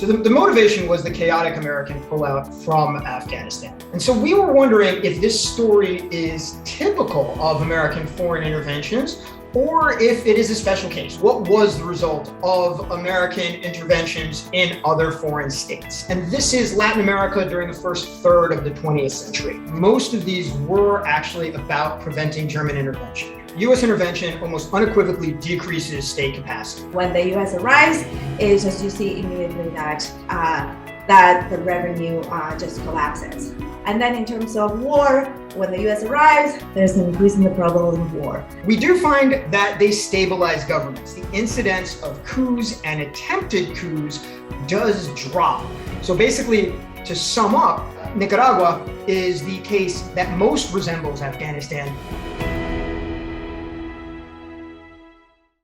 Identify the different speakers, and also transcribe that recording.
Speaker 1: So the motivation was the chaotic American pullout from Afghanistan. And so we were wondering if this story is typical of American foreign interventions, or if it is a special case. What was the result of American interventions in other foreign states? And this is Latin America during the first third of the 20th century. Most of these were actually about preventing German intervention. U.S. intervention almost unequivocally decreases state capacity.
Speaker 2: When the U.S. arrives, it's just you see immediately that the revenue just collapses. And then in terms of war, when the U.S. arrives, there's an increase in the probability of war.
Speaker 1: We do find that they stabilize governments. The incidence of coups and attempted coups does drop. So basically, to sum up, Nicaragua is the case that most resembles Afghanistan.